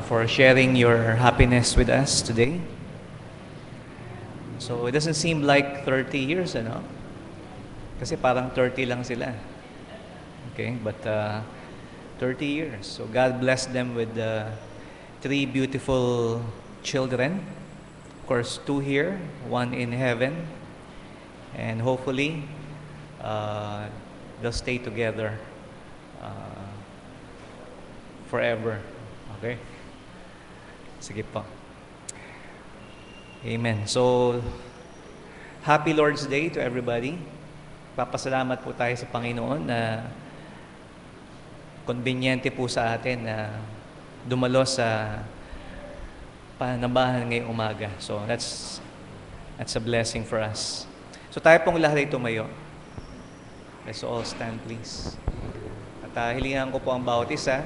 for sharing your happiness with us today. So it doesn't seem like 30 years, ano? Kasi parang 30 lang sila. Okay, but 30 years. So God blessed them with 3 beautiful children. Of course, 2 here, 1 in heaven. And hopefully, they'll stay together forever. Okay? Sige po. Amen. So, happy Lord's Day to everybody. Papasalamat po tayo sa Panginoon na konbinyente po sa atin na dumalo sa panambahan ngayong umaga. So, that's a blessing for us. So, tayo pong lahat ay tumayo. Let's all stand, please. At hilingan ko po ang bawat isa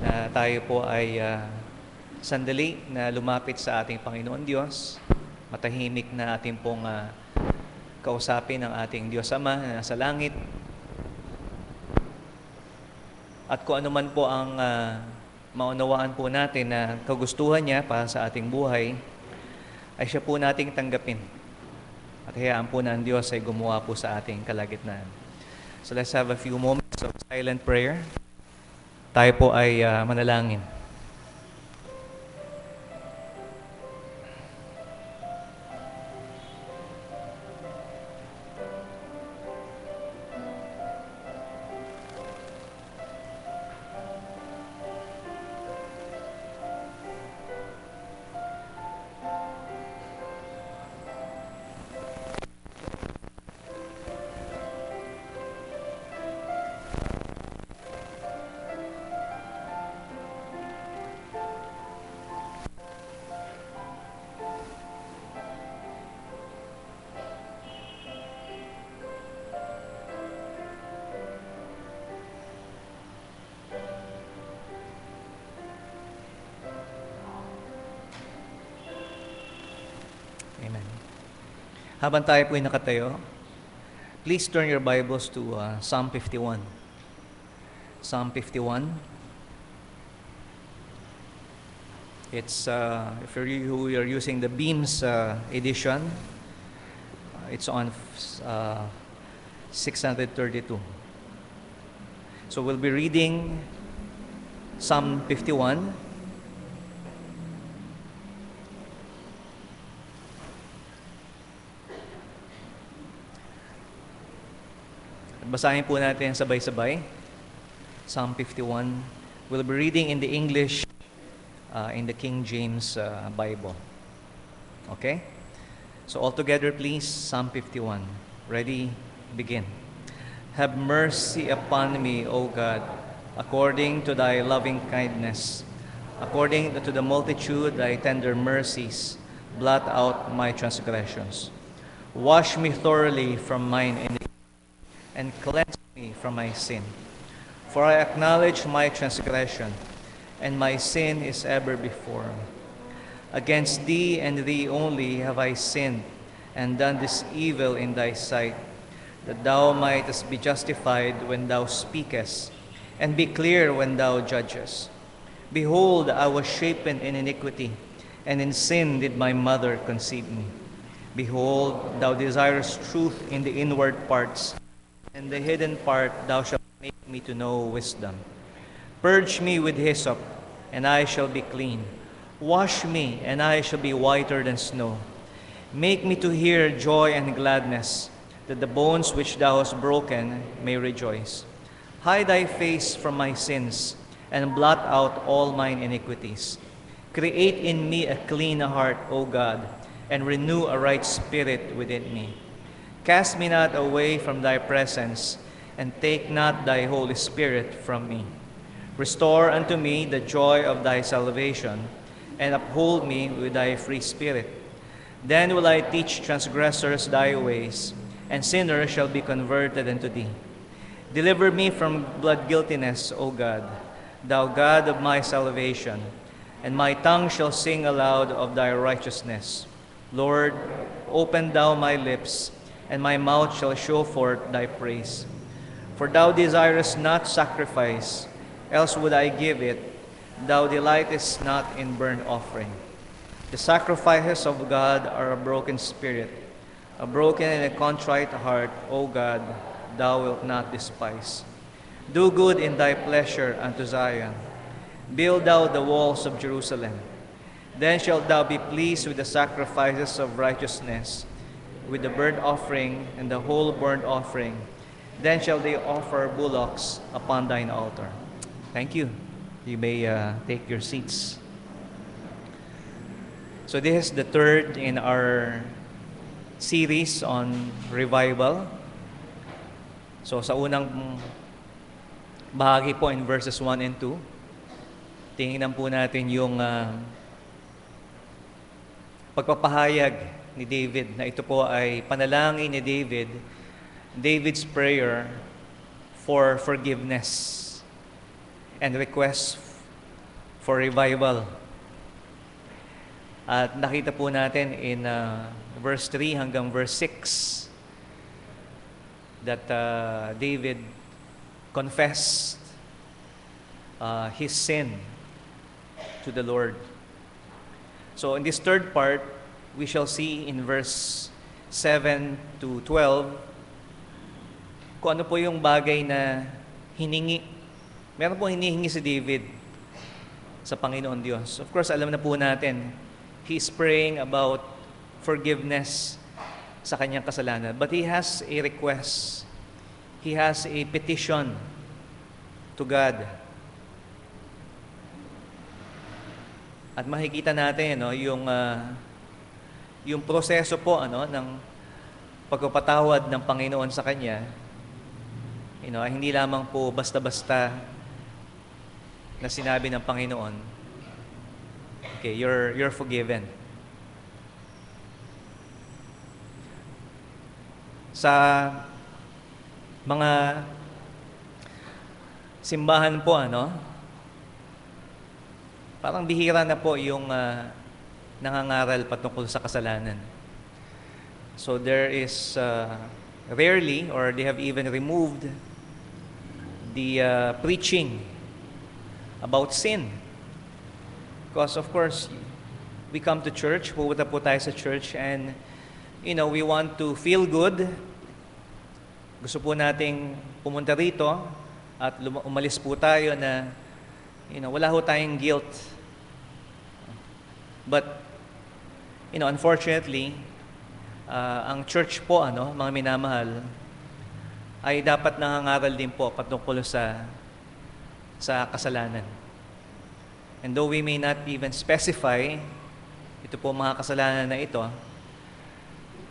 na tayo po ay sandali na lumapit sa ating Panginoon Diyos. Matahimik na ating pong kausapin ang ating Diyos Ama na nasa langit. At kung ano man po ang maunawaan po natin na kagustuhan niya para sa ating buhay, ay siya po nating tanggapin. At hayaan po na ang Diyos ay gumawa po sa ating kalagitnaan. So let's have a few moments of silent prayer. Tayo po ay manalangin. Amen. Habang tayo po ay nakatayo, please turn your Bibles to Psalm 51. Psalm 51. It's, if you're using the Beams edition, it's on 632. So we'll be reading Psalm 51. Basahin po natin sabay-sabay. Psalm 51. We'll be reading in the English, in the King James Bible. Okay? So all together, please, Psalm 51. Ready? Begin. Have mercy upon me, O God, according to thy loving kindness. According to the multitude thy tender mercies, blot out my transgressions. Wash me thoroughly from mine iniquity, and cleanse me from my sin. For I acknowledge my transgression, and my sin is ever before me. Against thee and thee only have I sinned, and done this evil in thy sight, that thou mightest be justified when thou speakest, and be clear when thou judgest. Behold, I was shapen in iniquity, and in sin did my mother conceive me. Behold, thou desirest truth in the inward parts, and the hidden part thou shalt make me to know wisdom. Purge me with hyssop, and I shall be clean. Wash me, and I shall be whiter than snow. Make me to hear joy and gladness, that the bones which thou hast broken may rejoice. Hide thy face from my sins, and blot out all mine iniquities. Create in me a clean heart, O God, and renew a right spirit within me. Cast me not away from thy presence, and take not thy Holy Spirit from me. Restore unto me the joy of thy salvation, and uphold me with thy free spirit. Then will I teach transgressors thy ways, and sinners shall be converted unto thee. Deliver me from blood guiltiness, O God, thou God of my salvation, and my tongue shall sing aloud of thy righteousness. Lord, open thou my lips, and my mouth shall show forth thy praise. For thou desirest not sacrifice, else would I give it. Thou delightest not in burnt offering. The sacrifices of God are a broken spirit, a broken and a contrite heart, O God, thou wilt not despise. Do good in thy pleasure unto Zion. Build thou the walls of Jerusalem. Then shalt thou be pleased with the sacrifices of righteousness, with the burnt offering and the whole burnt offering. Then shall they offer bullocks upon thine altar. Thank you. You may take your seats. So this is the third in our series on revival. So sa unang bahagi po in verses 1 and 2, tingnan po natin yung pagpapahayag ni David na ito po ay panalangin ni David, David's prayer for forgiveness and request for revival. At nakita po natin in verse 3 hanggang verse 6 that David confessed his sin to the Lord. So in this third part, we shall see in verse 7 to 12 kung ano po yung bagay na hiningi. Meron po hinihingi si David sa Panginoon Diyos. Of course, alam na po natin, he is praying about forgiveness sa kanyang kasalanan. But he has a request. He has a petition to God. At makikita natin yung proseso po ng pagpapatawad ng Panginoon sa kanya. Hindi lamang po basta-basta na sinabi ng Panginoon, okay, you're forgiven. Sa mga simbahan po, parang bihira na po yung nangangaral patungkol sa kasalanan. So there is rarely, or they have even removed the preaching about sin. Because of course, we come to church, pupunta po tayo sa church, and we want to feel good. Gusto po nating pumunta rito at umalis po tayo na wala ho tayong guilt. But unfortunately, ang church po, mga minamahal, ay dapat nangangaral din po patungkol sa kasalanan. And though we may not even specify ito po mga kasalanan na ito,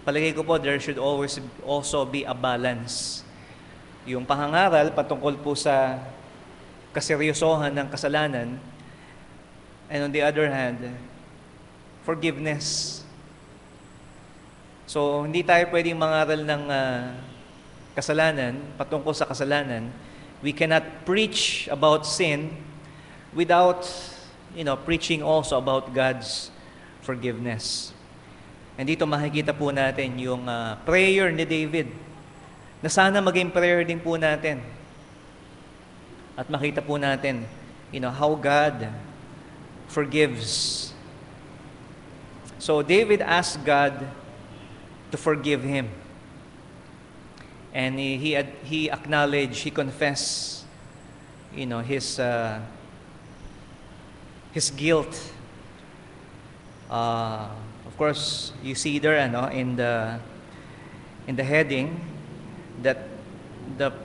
palagay ko po there should always also be a balance. Yung pangangaral patungkol po sa kaseryosohan ng kasalanan, and on the other hand, forgiveness. So, hindi tayo pwedeng mangaral ng kasalanan, patungkol sa kasalanan. We cannot preach about sin without, preaching also about God's forgiveness. And dito makikita po natin yung prayer ni David, na sana maging prayer din po natin. At makita po natin, how God forgives. So David asked God to forgive him. And he acknowledged, he confessed, his guilt. Of course, you see there, in the heading that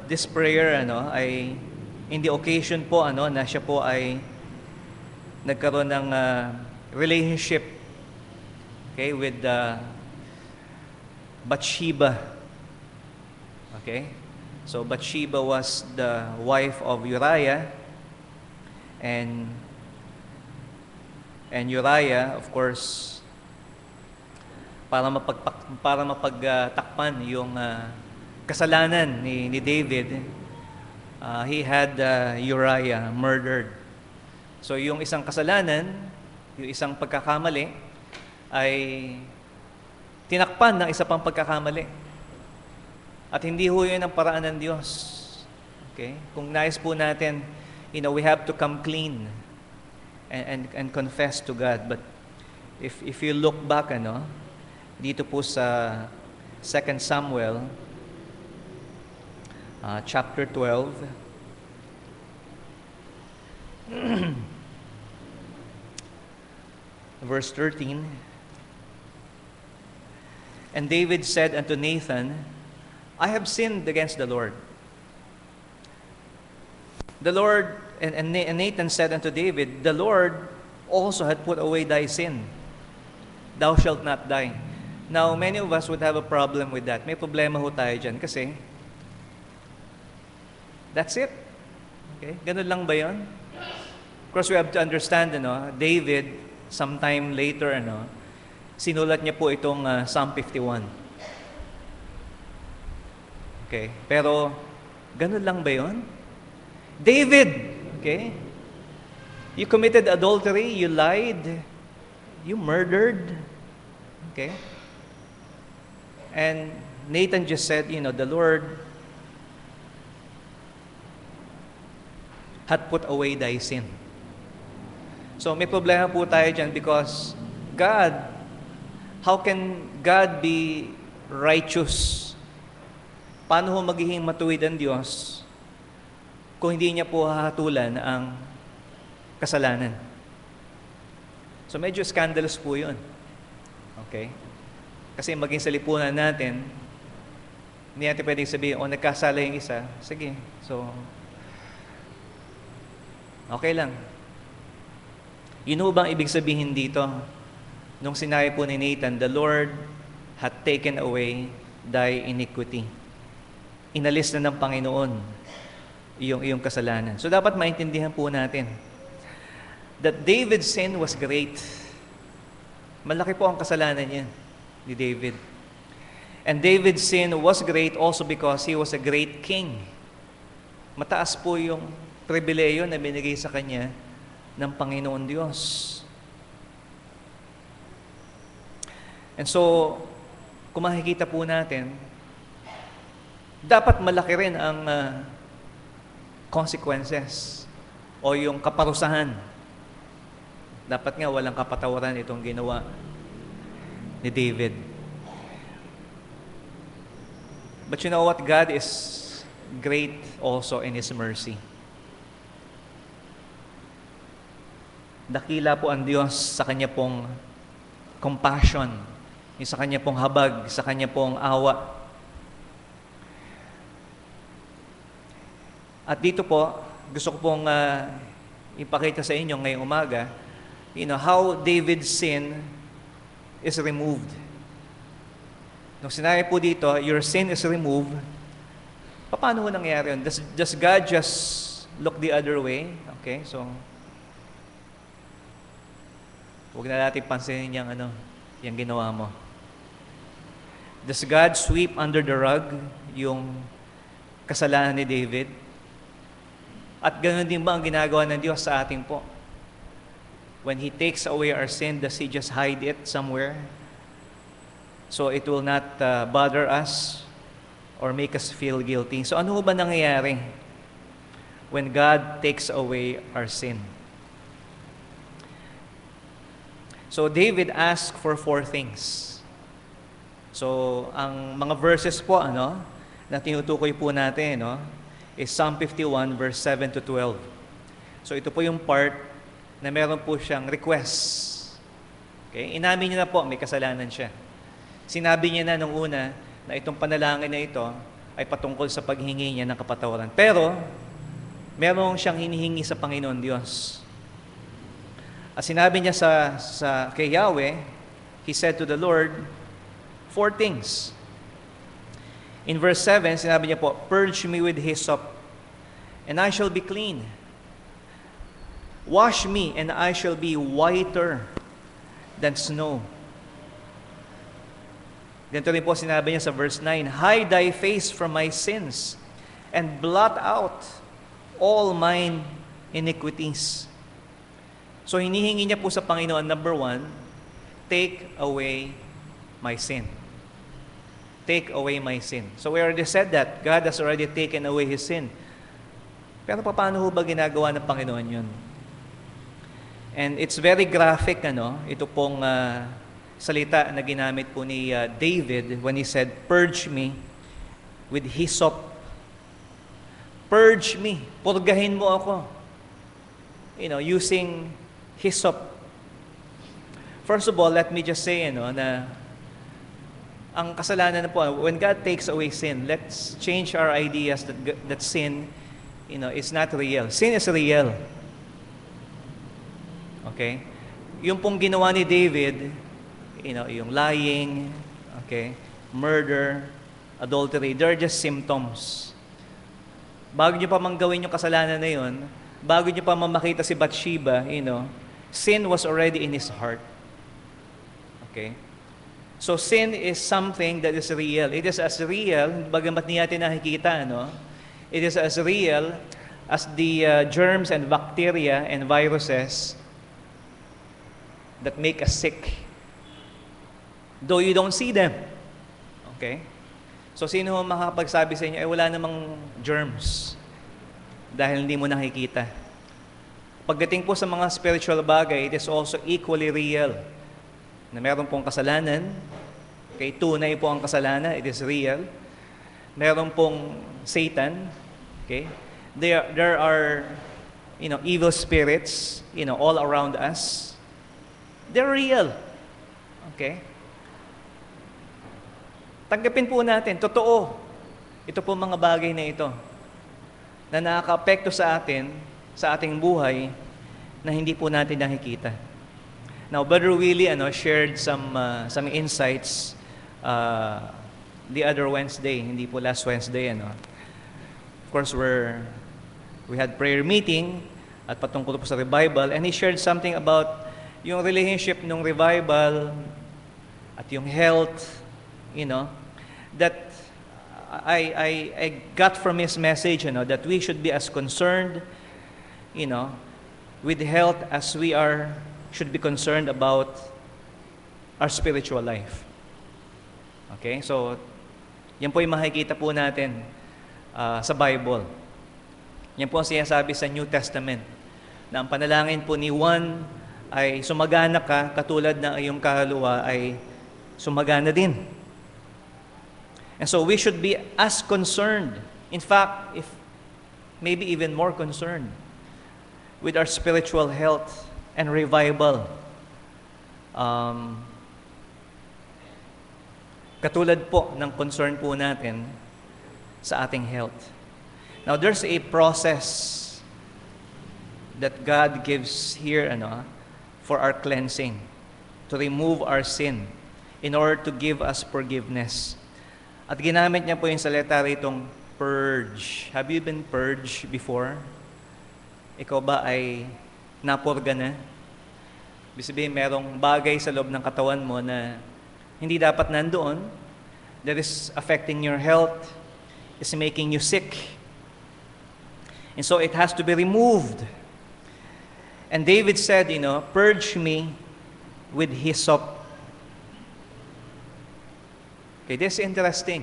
this prayer, ay in the occasion po, na siya po ay nagkaroon ng relationship, okay, with Bathsheba. Okay? So Bathsheba was the wife of Uriah, and Uriah, of course, para mapagtakpan yung kasalanan ni David, he had Uriah murdered. So yung isang kasalanan, yung isang pagkakamali, ay tinakpan ng isa pang pagkakamali. At hindi ho yun ang paraan ng Diyos. Okay? Kung nais po natin, we have to come clean and confess to God. But if you look back, dito po sa 2 Samuel, chapter 12, verse 13, "And David said unto Nathan, I have sinned against the Lord. The Lord, and Nathan said unto David, The Lord also had put away thy sin. Thou shalt not die." Now, many of us would have a problem with that. May problema ho tayo dyan kasi that's it. Okay? Ganun lang ba yun? Of course, we have to understand, David, sometime later, sinulat niya po itong Psalm 51. Okay? Pero, ganun lang ba yun? David, okay? You committed adultery, you lied, you murdered, okay? And Nathan just said, the Lord had put away thy sin. So may problema po tayo dyan because how can God be righteous? Paano ho magiging matuwid ang Diyos kung hindi niya po hahatulan ang kasalanan? So medyo scandalous po yun. Okay? Kasi maging sa lipunan natin, hindi natin pwedeng sabihin, nagkasala yung isa, sige, so, okay lang. Yun ho bang ibig sabihin dito? Nung sinabi po ni Nathan, the Lord hath taken away thy iniquity. Inalis na ng Panginoon iyong kasalanan. So dapat maintindihan po natin that David's sin was great. Malaki po ang kasalanan niya ni David. And David's sin was great also because he was a great king. Mataas po yung pribileyo na binigay sa kanya ng Panginoon Diyos. And so, kung makikita po natin, dapat malaki rin ang consequences o yung kaparusahan. Dapat nga walang kapatawaran itong ginawa ni David. But you know what? God is great also in His mercy. Dakila po ang Diyos sa Kanya pong compassion, sa Kanya pong habag, sa Kanya pong awa. At dito po, gusto ko pong ipakita sa inyo ngayong umaga, how David's sin is removed. Nung sinabi po dito, your sin is removed, paano ho nangyari yun? Does God just look the other way? Okay, so, huwag na natin pansinin yung ginawa mo. Does God sweep under the rug yung kasalanan ni David? At ganoon din ba ang ginagawa ng Diyos sa atin po? When He takes away our sin, does He just hide it somewhere? So it will not bother us or make us feel guilty. So ano ba nangyayari when God takes away our sin? So David asked for 4 things. So ang mga verses po na tinutukoy po natin, is Psalm 51 verse 7 to 12. So ito po yung part na meron po siyang request. Okay? Inamin niya na po, may kasalanan siya. Sinabi niya na nung una na itong panalangin na ito ay patungkol sa paghingi niya ng kapatawaran. Pero, meron siyang hinihingi sa Panginoon Diyos. At sinabi niya kay Yahweh, he said to the Lord, 4 things. In verse 7, sinabi niya po, "Purge me with hyssop, and I shall be clean. Wash me, and I shall be whiter than snow." Ganito rin po sinabi niya sa verse 9, "Hide thy face from my sins, and blot out all mine iniquities." So hinihingi niya po sa Panginoon, number 1, take away my sin. Take away my sin. So we already said that. God has already taken away His sin. Pero paano ho ba ginagawa ng Panginoon yun? And it's very graphic, ito pong salita na ginamit po ni David when he said, "Purge me with hyssop." Purge me, purgahin mo ako. Using hyssop. First of all, let me just say, na ang kasalanan na po, when God takes away sin, let's change our ideas that sin, is not real. Sin is real. Okay? Yung pong ginawa ni David, yung lying, okay, murder, adultery, they're just symptoms. Bago nyo pa mang gawin yung kasalanan na yun, bago nyo pa makita si Bathsheba, sin was already in his heart. Okay? So sin is something that is real. It is as real, bagamat niya natin nakikita, it is as real as the germs and bacteria and viruses that make us sick. Though you don't see them. Okay? So sino makakapagsabi sa inyo, wala namang germs dahil hindi mo nakikita. Pagdating po sa mga spiritual bagay, it is also equally real. Na meron pong kasalanan, okay, tunay po ang kasalanan, it is real. Meron pong Satan, okay? There are evil spirits, all around us. They're real. Okay? Tanggapin po natin, totoo. Ito po mga bagay na ito na nakaka-apekto sa atin, sa ating buhay, na hindi po natin nakikita. Now, Brother Willie shared some insights the other Wednesday, hindi po last Wednesday. Of course, we had prayer meeting at patungkol po sa revival, and he shared something about yung relationship ng revival at yung health, that I got from his message, that we should be as concerned, with health as we should be concerned about our spiritual life. Okay? So, yan po yung makikita po natin sa Bible. Yan po ang sinasabi sa New Testament, na ang panalangin po ni Juan ay sumagana ka, katulad na iyong kaluluwa ay sumagana din. And so we should be as concerned, in fact, if maybe even more concerned, with our spiritual health and revival. Katulad po ng concern po natin sa ating health. Now, there's a process that God gives here for our cleansing, to remove our sin, in order to give us forgiveness. At ginamit niya po yung salita ritong purge. Have you been purged before? Ikaw ba ay napurga na? Ibig sabihin, merong bagay sa loob ng katawan mo na hindi dapat nandoon, that is affecting your health, is making you sick. And so it has to be removed. And David said, purge me with hyssop. Okay, this is interesting.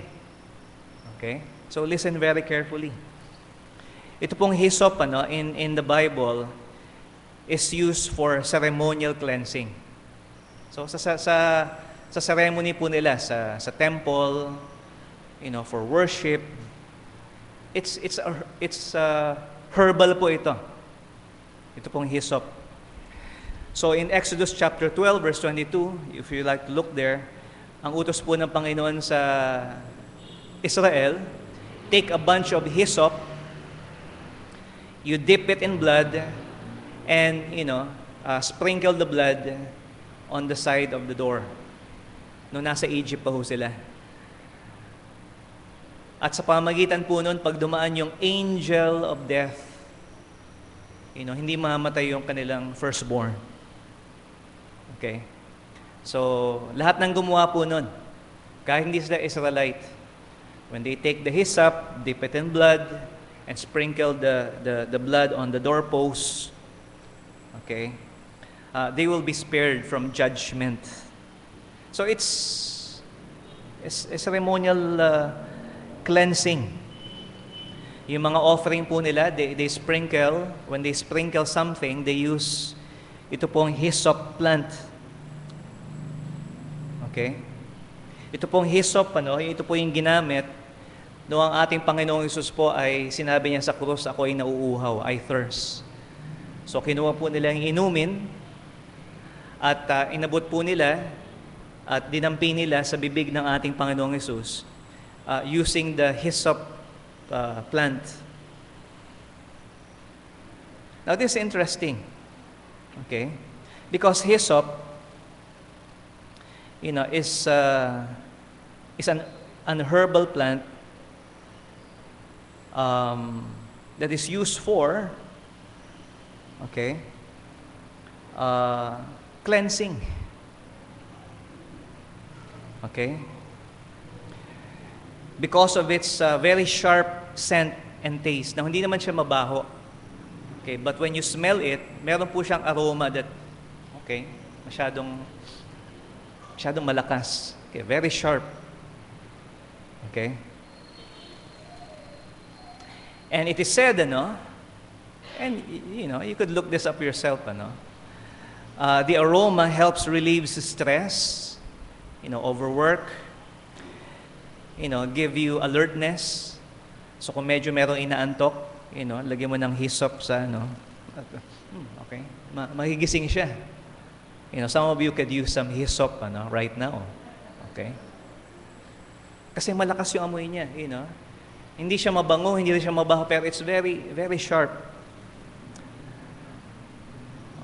Okay? So listen very carefully. Ito pong hyssop in the Bible is used for ceremonial cleansing. So sa ceremony po nila sa temple, for worship, it's herbal po ito. Ito pong hyssop. So in Exodus chapter 12 verse 22, if you like to look there, ang utos po ng Panginoon sa Israel, take a bunch of hyssop, you dip it in blood, and, sprinkle the blood on the side of the door. Nung nasa Egypt pa ho sila. At sa pamagitan po nun, pag dumaan yung angel of death, hindi mamamatay yung kanilang firstborn. Okay? So, lahat ng gumawa po nun, kahit hindi sila Israelite, when they take the hyssop, dip it in blood, and sprinkle the blood on the doorposts, okay, they will be spared from judgment. So it's a ceremonial cleansing. Yung mga offering po nila, they sprinkle, when they sprinkle something, they use, ito pong hyssop plant. Okay? Ito pong hyssop, ito po yung ginamit noong ang ating Panginoong Hesus po ay sinabi niya sa krus, ako ay nauuhaw, I thirst. So kinuha po nila yung inumin at inabot po nila at dinampi nila sa bibig ng ating Panginoong Hesus using the hyssop plant. Now this is interesting. Okay? Because hyssop, is an herbal plant that is used for cleansing. Okay? Because of its very sharp scent and taste. Now, hindi naman siya mabaho. Okay, but when you smell it, meron po siyang aroma that, masyadong malakas. Okay, very sharp. Okay? And it is said, and you could look this up yourself, the aroma helps relieve stress, overwork, give you alertness. So kung medyo merong inaantok, lagyan mo ng hyssop sa, okay, magigising siya. Some of you could use some hyssop, right now. Okay? Kasi malakas yung amoy niya, Hindi siya mabango, hindi rin siya mabaho, pero it's very, very sharp.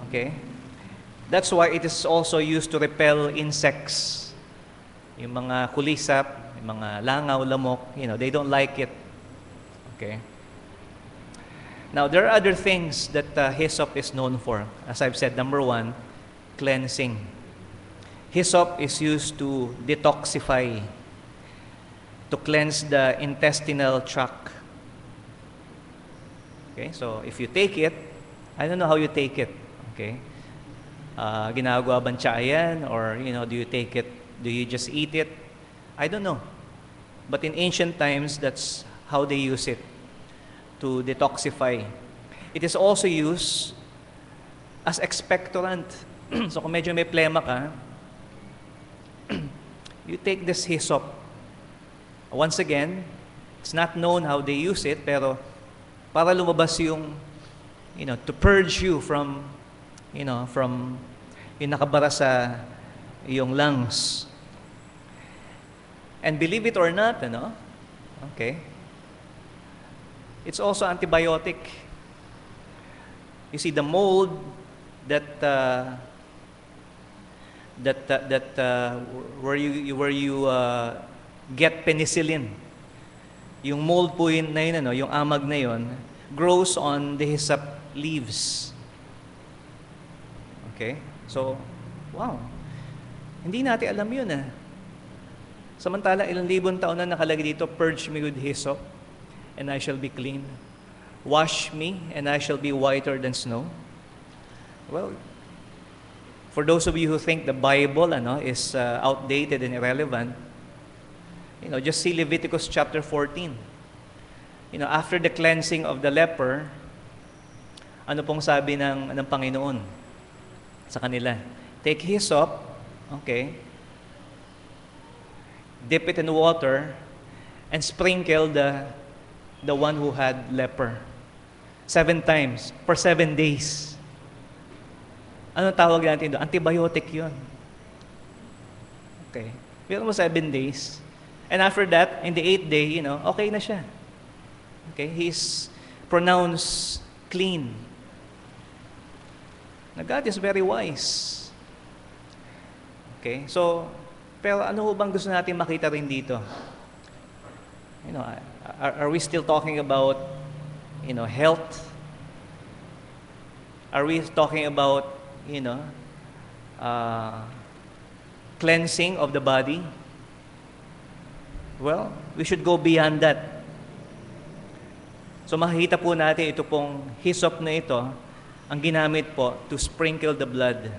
Okay? That's why it is also used to repel insects. Yung mga kulisap, yung mga langaw, lamok, they don't like it. Okay? Now, there are other things that hyssop is known for. As I've said, number one, cleansing. Hyssop is used to detoxify, to cleanse the intestinal tract. Okay, so if you take it, I don't know how you take it. Okay, ginagawa bang tsayan, or do you take it? Do you just eat it? I don't know. But in ancient times, that's how they use it, to detoxify. It is also used as expectorant. So kung medyo may plema ka, you take this hyssop. Once again, it's not known how they use it, pero para lumabas yung, to purge you from yung nakabara sa iyong lungs. And believe it or not, okay, it's also antibiotic. You see, the mold that where you get penicillin, yung mold po yun na yun, yung amag na yun, grows on the hyssop leaves. Okay? So, wow. Hindi natin alam yun Samantala, ilang libon taon na nakalagay dito, purge me with hyssop, and I shall be clean. Wash me, and I shall be whiter than snow. Well, for those of you who think the Bible is outdated and irrelevant, just see Leviticus chapter 14. After the cleansing of the leper, ano pong sabi ng Panginoon sa kanila? Take hyssop, okay, dip it in water, and sprinkle the one who had leper 7 times for 7 days. Ano tawag natin doon? Antibiotic yun. Okay. Pero mo 7 days. And after that, in the 8th day, okay na siya. Okay? He's pronounced clean. Now, God is very wise. Okay? So, pero ano bang gusto natin makita rin dito? Are we still talking about, health? Are we talking about, cleansing of the body? Well, we should go beyond that. So makikita po natin ito pong hyssop na ito, ang ginamit po to sprinkle the blood.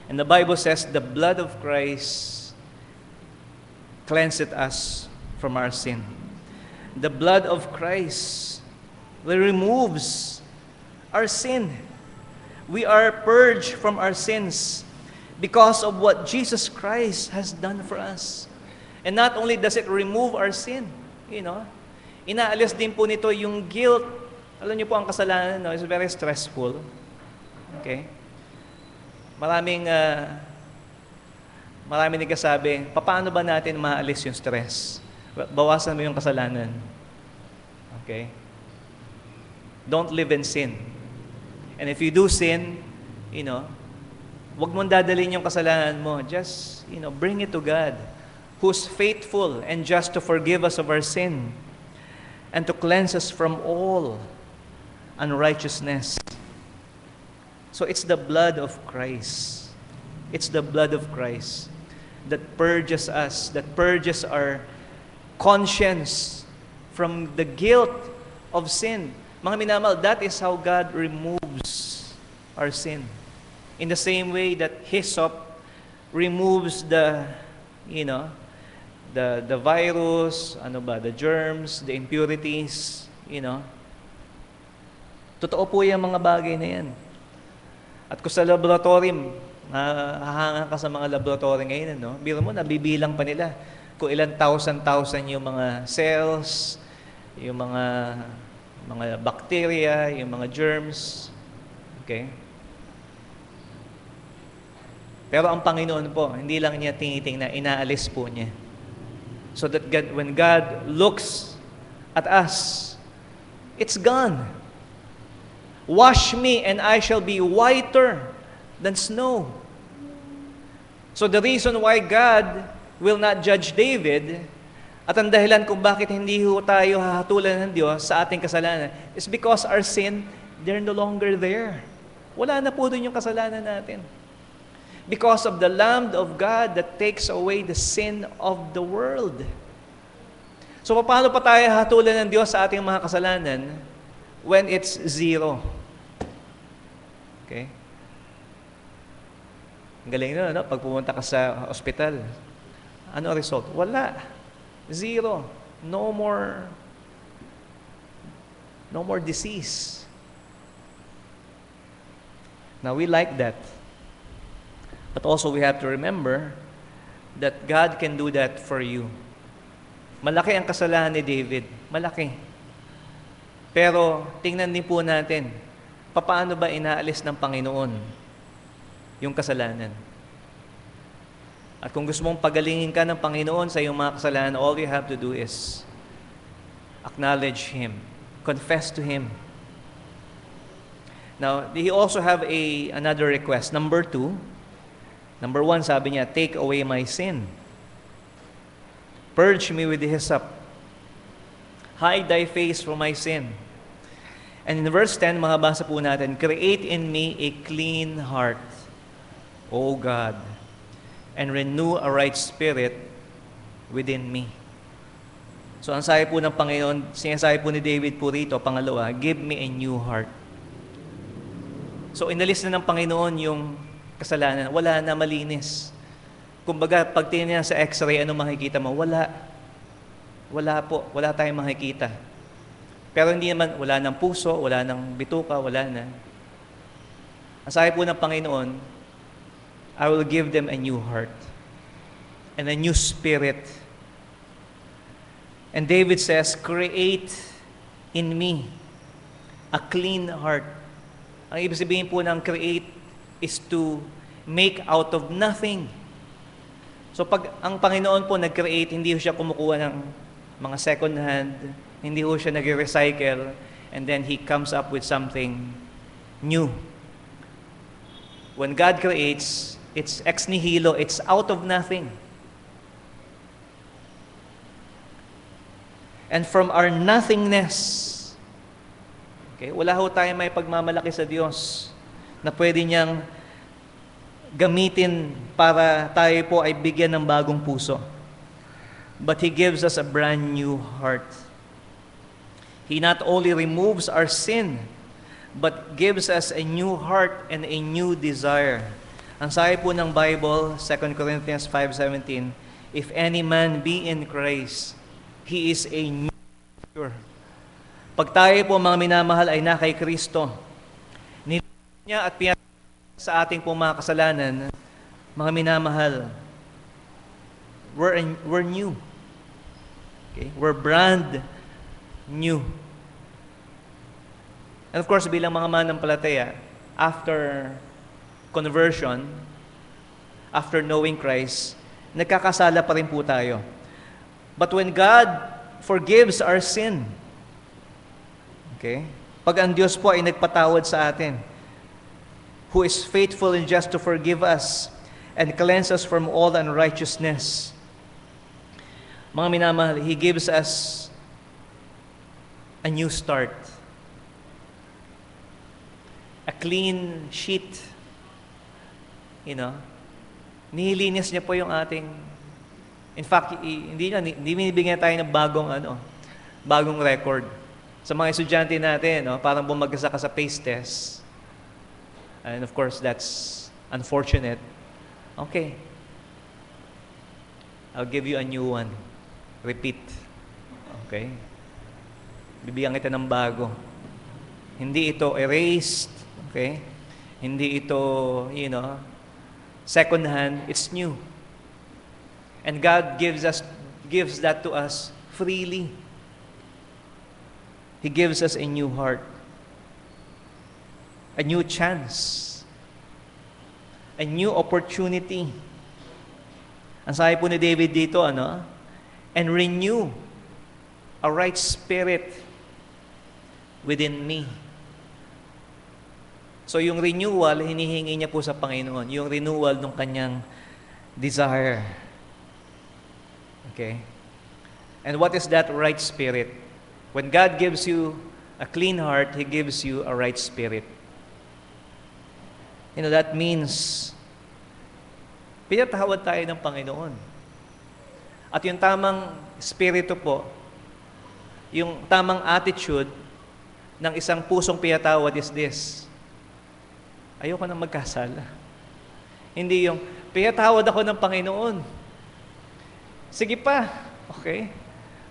And the Bible says, the blood of Christ cleanseth us from our sin. The blood of Christ removes our sin. We are purged from our sins because of what Jesus Christ has done for us. And not only does it remove our sin, inaalis din po nito yung guilt. Alam niyo po, ang kasalanan is very stressful. Okay? Maraming nagsasabi, paano ba natin maalis yung stress? Bawasan mo yung kasalanan. Okay? Don't live in sin. And if you do sin, wag mong dadalhin yung kasalanan mo. Just, bring it to God, who's faithful and just to forgive us of our sin and to cleanse us from all unrighteousness. So it's the blood of Christ. It's the blood of Christ that purges us, that purges our conscience from the guilt of sin. Mga minamahal, that is how God removes our sin. In the same way that hyssop removes the virus, the germs, the impurities, Totoo po yung mga bagay na yan. At kung sa laboratory, hahanga ka sa mga laboratory ngayon, biro mo, nabibilang pa nila kung ilan thousand yung mga cells, yung mga bacteria, yung mga germs. Okay? Pero ang Panginoon po, hindi lang niya tinitingnan, inaalis po niya. So that when God looks at us, it's gone. Wash me and I shall be whiter than snow. So the reason why God will not judge David, at ang dahilan kung bakit hindi tayo hahatulan ng Diyos sa ating kasalanan, is because our sin, they're no longer there. Wala na po dun yung kasalanan natin. Because of the Lamb of God that takes away the sin of the world. So paano pa tayo hatulan ng Diyos sa ating mga kasalanan when it's zero? Okay? Ang galing nun, pag pumunta ka sa ospital, ano ang result? Wala. Zero. No more disease. Now, we like that. But also, we have to remember that God can do that for you. Malaki ang kasalanan ni David. Malaki. Pero, tingnan din po natin, paano ba inaalis ng Panginoon yung kasalanan? At kung gusto mong pagalingin ka ng Panginoon sa iyong mga kasalanan, all you have to do is acknowledge Him. Confess to Him. Now, He also have another request. Number 2, Number 1, sabi niya, take away my sin. Purge me with hyssop. Hide thy face from my sin. And in verse 10, makabasa po natin, create in me a clean heart, O God, and renew a right spirit within me. So ang sabi po ng Panginoon, sinasabi po ni David po rito, pangalawa, give me a new heart. So inalis na ng Panginoon yung kasalanan. Wala na, malinis. Kumbaga, pag tingnan sa x-ray, ano makikita mo? Wala. Wala po. Wala tayong makikita. Pero hindi naman, wala ng puso, wala ng bituka, wala na. Ang sabi po ng Panginoon, I will give them a new heart and a new spirit. And David says, create in me a clean heart. Ang ibig sabihin po ng create is to make out of nothing. So pag ang Panginoon po nag-create, hindi siya kumukuha ng mga second hand, hindi ho siya nag-recycle, and then He comes up with something new. When God creates, it's ex nihilo, it's out of nothing. And from our nothingness, okay, wala ho tayo may pagmamalaki sa Diyos na pwede niyang gamitin para tayo po ay bigyan ng bagong puso. But He gives us a brand new heart. He not only removes our sin, but gives us a new heart and a new desire. Ang sabi po ng Bible, 2 Corinthians 5:17, if any man be in Christ, he is a new creature. Pag tayo po mga minamahal ay na kay Kristo, niya at sa ating pong mga kasalanan, mga minamahal, we're new. Okay? We're brand new. And of course, bilang mga manampalataya, after conversion, after knowing Christ, nagkakasala pa rin po tayo. But when God forgives our sin, okay? Pag ang Diyos po ay nagpatawad sa atin, who is faithful and just to forgive us and cleanse us from all unrighteousness. Mga minamahal, He gives us a new start. A clean sheet. You know, nililinis niya po yung ating, in fact, hindi binibigyan tayo ng bagong record. Sa mga estudyante natin, parang bumagsak ka sa PACE test. And of course, that's unfortunate. Okay. I'll give you a new one. Repeat. Okay? Bibigyan kita ng bago. Hindi ito erased. Okay? Hindi ito, second hand. It's new. And God gives that to us freely. He gives us a new heart. A new chance. A new opportunity. Ang sabi po ni David dito, and renew a right spirit within me. So yung renewal, hinihingi niya po sa Panginoon. Yung renewal ng kanyang desire. Okay? And what is that right spirit? When God gives you a clean heart, He gives you a right spirit. That means, pinatawad tayo ng Panginoon. At yung tamang spirito po, yung tamang attitude ng isang pusong pinatawad is this: ayoko nang magkasala. Hindi yung, pinatawad ako ng Panginoon. Sige pa, okay?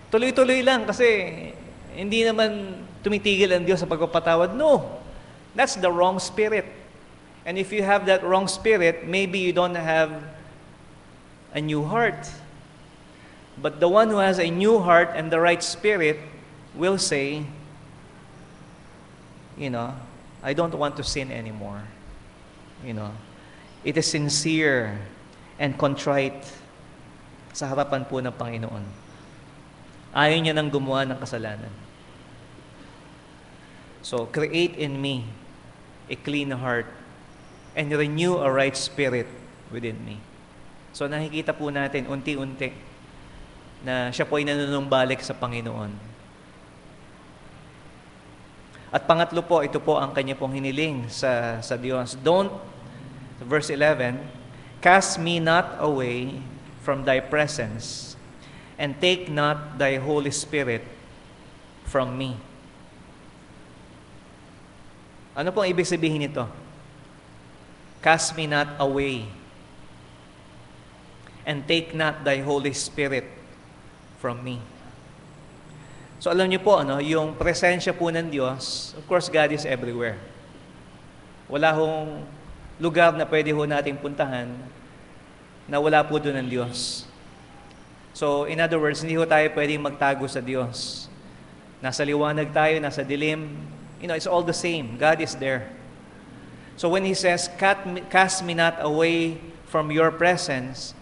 Tuloy-tuloy lang kasi hindi naman tumitigil ang Diyos sa pagpapatawad. No, that's the wrong spirit. And if you have that wrong spirit, maybe you don't have a new heart. But the one who has a new heart and the right spirit will say, I don't want to sin anymore. It is sincere and contrite sa harapan po ng Panginoon. Ayaw niya nang gumawa ng kasalanan. So, create in me a clean heart and renew a right spirit within me. So, nakikita po natin unti-unti na siya po ay nanunumbalik sa Panginoon. At pangatlo po, ito po ang kanya pong hiniling sa Diyos. Verse 11, cast me not away from thy presence, and take not thy Holy Spirit from me. Ano pong ibig sabihin nito? Cast me not away, and take not thy Holy Spirit from me. So alam niyo po, yung presensya po ng Diyos, of course, God is everywhere. Wala hong lugar na pwede ho nating puntahan na wala po doon ang Diyos. So, in other words, hindi ho tayo pwedeng magtago sa Diyos. Nasa liwanag tayo, nasa dilim, it's all the same. God is there. So when He says, cast me not away from your presence,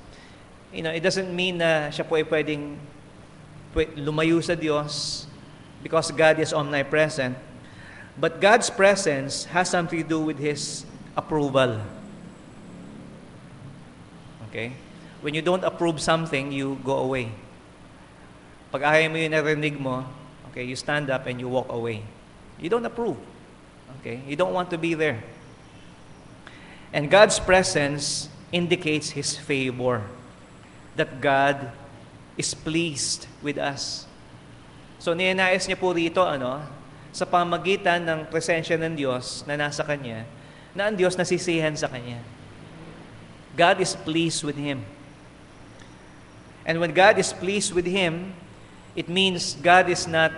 it doesn't mean na siya po ay pwedeng lumayo sa Diyos because God is omnipresent. But God's presence has something to do with His approval. Okay? When you don't approve something, you go away. Pag ayaw mo yung narinig mo, okay, you stand up and you walk away. You don't approve. Okay? You don't want to be there. And God's presence indicates His favor. That God is pleased with us. So, ninanais niya po rito, sa pamagitan ng presensya ng Diyos na nasa Kanya, na ang Diyos nasisihan sa Kanya. God is pleased with him. And when God is pleased with him, it means God is not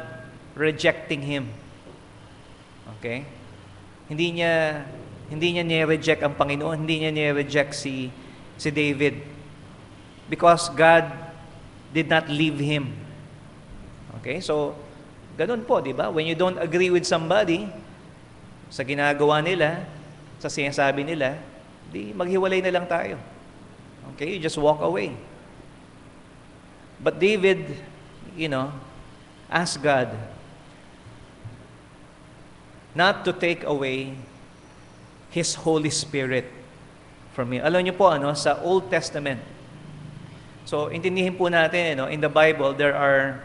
rejecting him. Okay? Hindi niya Hindi niya ni-reject ang Panginoon, hindi niya ni-reject si David. Because God did not leave him. Okay? So, ganun po, di ba? When you don't agree with somebody, sa ginagawa nila, sa sinasabi nila, di maghiwalay na lang tayo. Okay? You just walk away. But David, asked God not to take away His Holy Spirit from me. Alam niyo po, sa Old Testament, so intindihin po natin, in the Bible, there are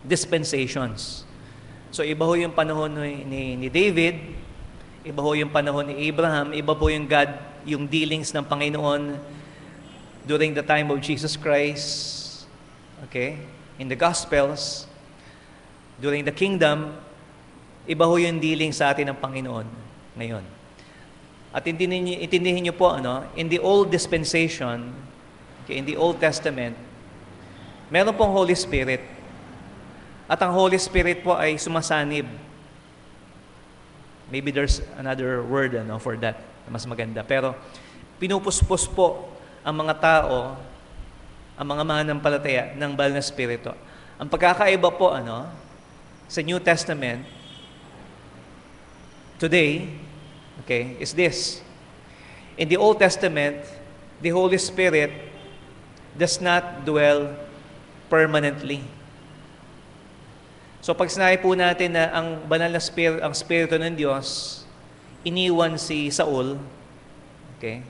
dispensations. So iba ho yung panahon ni David, iba ho yung panahon ni Abraham, iba po yung dealings ng Panginoon during the time of Jesus Christ, okay, in the Gospels, during the kingdom, iba ho yung dealing sa atin ng Panginoon ngayon. At intindihin niyo po, in the Old Dispensation, okay, in the Old Testament, meron pong Holy Spirit. At ang Holy Spirit po ay sumasanib. Maybe there's another word for that, mas maganda. Pero pinupuspos po ang mga tao, ang mga mananampalataya ng banal na Espiritu. Ang pagkakaiba po sa New Testament today, okay, is this. In the Old Testament, the Holy Spirit does not dwell permanently. So pag sinabi po natin na ang banal na Spirit, ang Espiritu ng Diyos, iniwan si Saul, okay,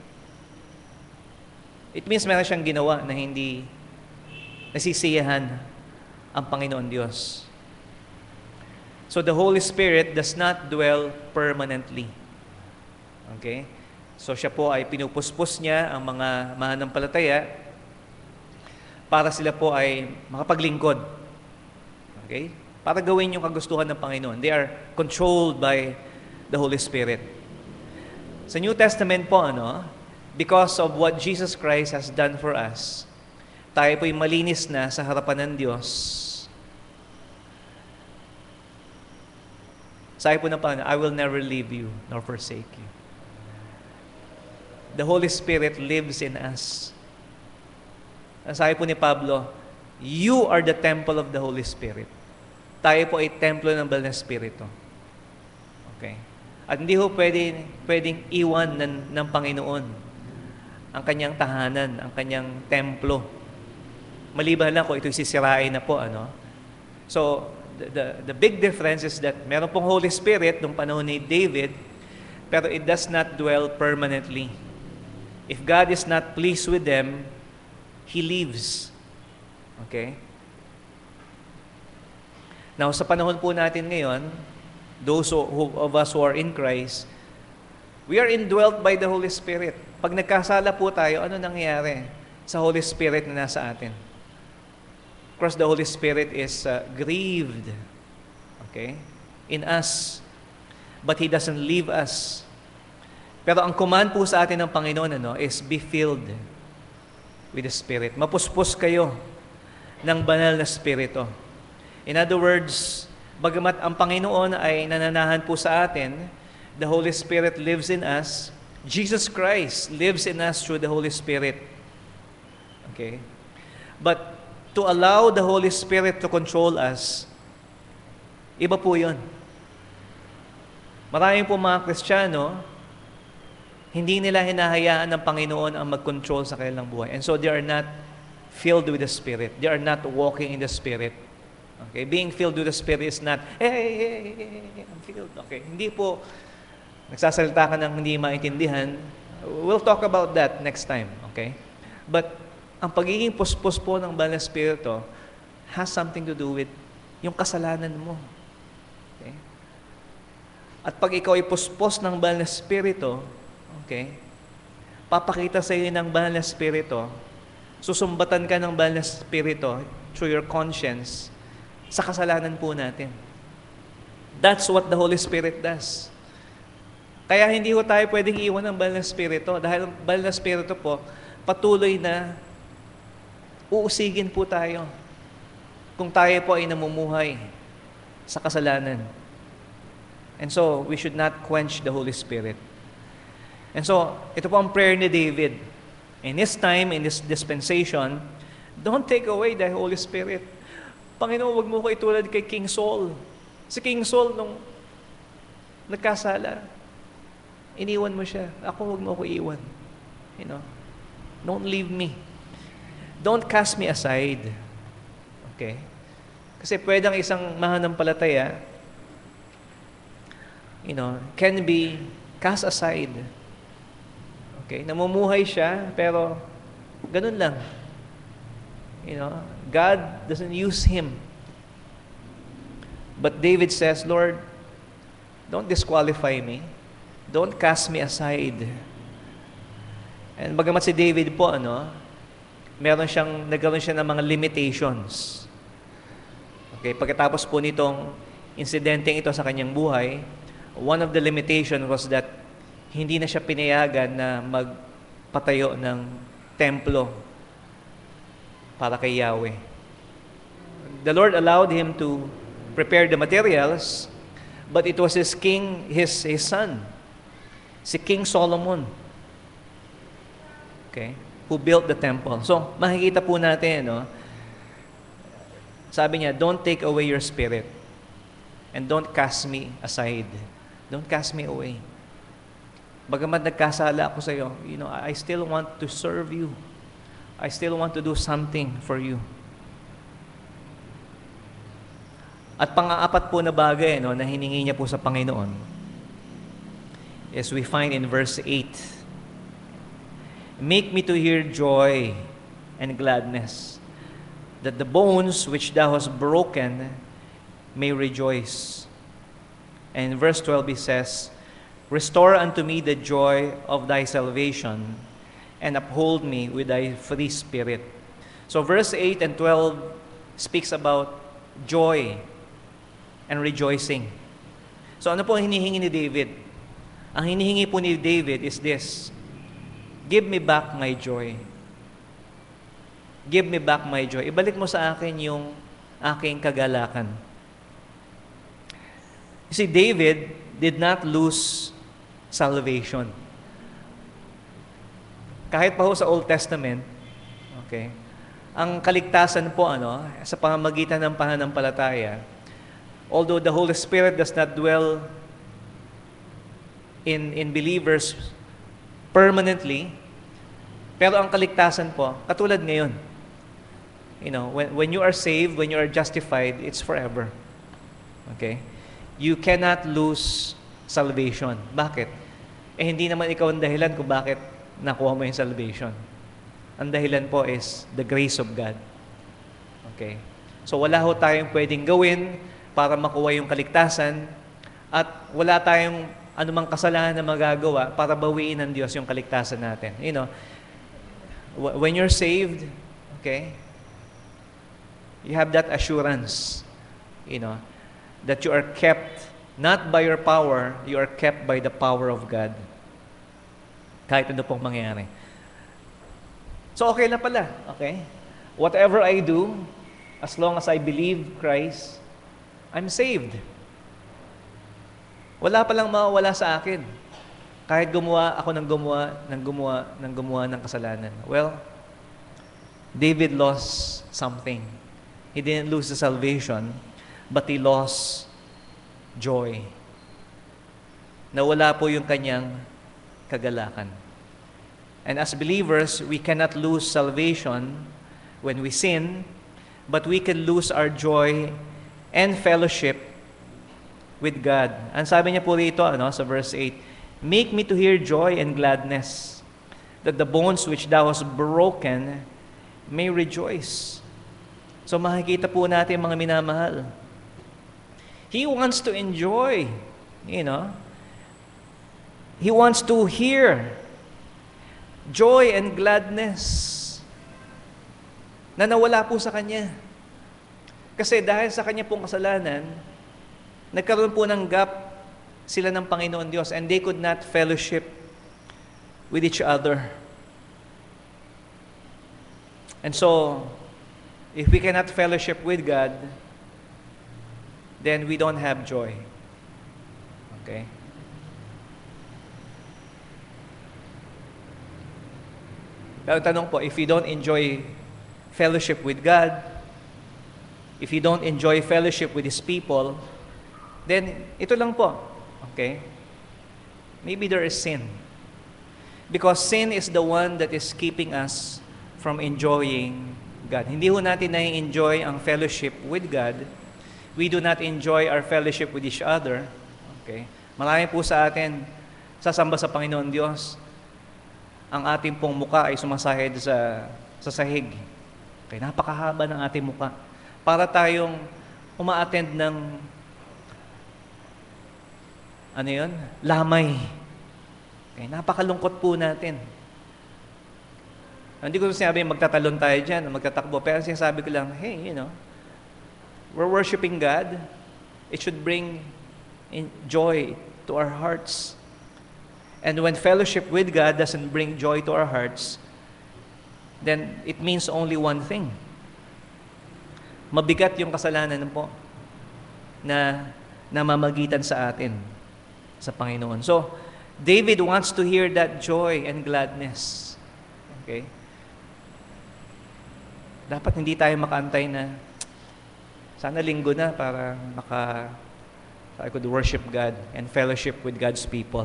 it means meron siyang ginawa na hindi nasisiyahan ang Panginoon Diyos. So the Holy Spirit does not dwell permanently. Okay? So siya po ay pinupuspos niya ang mga mananampalataya para sila po ay makapaglingkod. Okay? Para gawin yung kagustuhan ng Panginoon. They are controlled by the Holy Spirit. Sa New Testament po, because of what Jesus Christ has done for us, tayo po'y malinis na sa harapan ng Diyos. Sabi po ng Panginoon, I will never leave you nor forsake you. The Holy Spirit lives in us. Ang sabi po ni Pablo, you are the temple of the Holy Spirit. Tayo po ay templo ng banal na Espiritu. Okay? At hindi ho pwedeng iwan ng Panginoon ang kanyang tahanan, ang kanyang templo. Maliban lang kung ito'y sisirain na po, So, the big difference is that meron pong Holy Spirit nung panahon ni David, pero it does not dwell permanently. If God is not pleased with them, He leaves. Okay? Now, sa panahon po natin ngayon, those of us who are in Christ, we are indwelt by the Holy Spirit. Pag nagkasala po tayo, ano nangyayari sa Holy Spirit na nasa atin? Of course, the Holy Spirit is grieved, okay, in us, but He doesn't leave us. Pero ang command po sa atin ng Panginoon is be filled with the Spirit. Mapuspos kayo ng banal na Espiritu. In other words, bagamat ang Panginoon ay nananahan po sa atin, the Holy Spirit lives in us, Jesus Christ lives in us through the Holy Spirit. Okay? But to allow the Holy Spirit to control us, iba po yun. Maraming po mga Kristiyano, hindi nila hinahayaan ng Panginoon ang mag-control sa kanilang buhay. And so they are not filled with the Spirit. They are not walking in the Spirit. Okay? Being filled with the Spirit is not, hey, I'm filled. Okay? Hindi po, nagsasalita ka ng hindi maintindihan. We'll talk about that next time. Okay? But, ang pagiging puspos po ng banal na Espiritu has something to do with yung kasalanan mo. Okay? At pag ikaw ay puspos ng banal na Espiritu, okay, papakita sa iyo ng banal na Espiritu, susumbatan ka ng banal na Espiritu through your conscience sa kasalanan po natin. That's what the Holy Spirit does. Kaya hindi ko tayo pwedeng iwan ng banal na Espiritu dahil ang banal na Espiritu po patuloy na uusigin po tayo kung tayo po ay namumuhay sa kasalanan. And so, we should not quench the Holy Spirit. And so, ito po ang prayer ni David. In this time, in this dispensation, don't take away the Holy Spirit. Panginoon, wag mo ko itulad kay King Saul. Si King Saul, nung nagkasala, iniwan mo siya. Ako, wag mo ko iwan. Don't leave me. Don't cast me aside. Okay? Kasi pwedeng isang mananampalataya, can be cast aside. Okay? Namumuhay siya, pero ganun lang. God doesn't use him. But David says, Lord, don't disqualify me. Don't cast me aside. And bagamat si David po, nagkaroon siya ng mga limitations. Okay, pagkatapos po nitong insidenteng ito sa kanyang buhay, one of the limitation was that hindi na siya pinayagan na magpatayo ng templo para kay Yahweh. The Lord allowed him to prepare the materials, but it was his son, si King Solomon, okay, who built the temple. So, makikita po natin, sabi niya, don't take away your spirit and don't cast me aside. Don't cast me away. Bagamat nagkasala ako sa iyo, I still want to serve you. I still want to do something for you. At pang-aapat po na bagay na hiningi niya po sa Panginoon is we find in verse 8. Make me to hear joy and gladness, that the bones which thou hast broken may rejoice. And in verse 12 he says, restore unto me the joy of thy salvation, and uphold me with thy free spirit. So verse 8 and 12 speaks about joy and rejoicing. So ano po ang hinihingi ni David? Ang hinihingi po ni David is this: give me back my joy. Give me back my joy. Ibalik mo sa akin yung aking kagalakan. You see, David did not lose salvation. Kahit pa ho sa Old Testament, okay, ang kaligtasan po, sa pamamagitan ng pananampalataya, although the Holy Spirit does not dwell in believers permanently, pero ang kaligtasan po, katulad ngayon, when you are saved, when you are justified, it's forever. Okay? You cannot lose salvation. Bakit? Hindi naman ikaw ang dahilan kung bakit nakuha mo yung salvation. Ang dahilan po is the grace of God. Okay? So wala ho tayong pwedeng gawin para makuha yung kaligtasan, at wala tayong anumang kasalanan na magagawa para bawiin ng Diyos yung kaligtasan natin. When you're saved, okay, you have that assurance, that you are kept not by your power, you are kept by the power of God. Kahit ano pong mangyayari. So okay na pala, okay? Whatever I do, as long as I believe Christ, I'm saved. Wala palang mawawala sa akin. Kahit gumawa ako ng gumawa ng kasalanan. Well, David lost something. He didn't lose the salvation, but he lost joy. Nawala po yung kanyang kagalakan. And as believers, we cannot lose salvation when we sin, but we can lose our joy and fellowship with God. Ang sabi niya po rito, sa verse 8, make me to hear joy and gladness, that the bones which thou hast broken may rejoice. So makikita po natin, mga minamahal, He wants to enjoy, He wants to hear joy and gladness na nawala po sa Kanya. Kasi dahil sa Kanya pong kasalanan, nagkaroon po ng gap sila ng Panginoon Diyos, and they could not fellowship with each other. And so, if we cannot fellowship with God, then we don't have joy. Okay? Pero tanong po, if you don't enjoy fellowship with God, if you don't enjoy fellowship with His people, then ito lang po, okay? Maybe there is sin. Because sin is the one that is keeping us from enjoying God. Hindi ho natin na-enjoy ang fellowship with God. We do not enjoy our fellowship with each other. Okay? Marami po sa atin sasamba sa Panginoon Diyos. Ang ating pong muka ay sumasahid sa sahig. Okay? Napakahaba ng ating muka. Para tayong uma-attend ng lamay. Okay? Napakalungkot po natin. Hindi ko sinabi magtatalon tayo dyan, magtatakbo. Pero sinasabi ko lang, hey, we're worshiping God. It should bring joy to our hearts. And when fellowship with God doesn't bring joy to our hearts, then it means only one thing. Mabigat yung kasalanan po na namamagitan sa atin sa Panginoon. So, David wants to hear that joy and gladness. Okay? Dapat hindi tayo makaantay na sana linggo na para I could worship God and fellowship with God's people.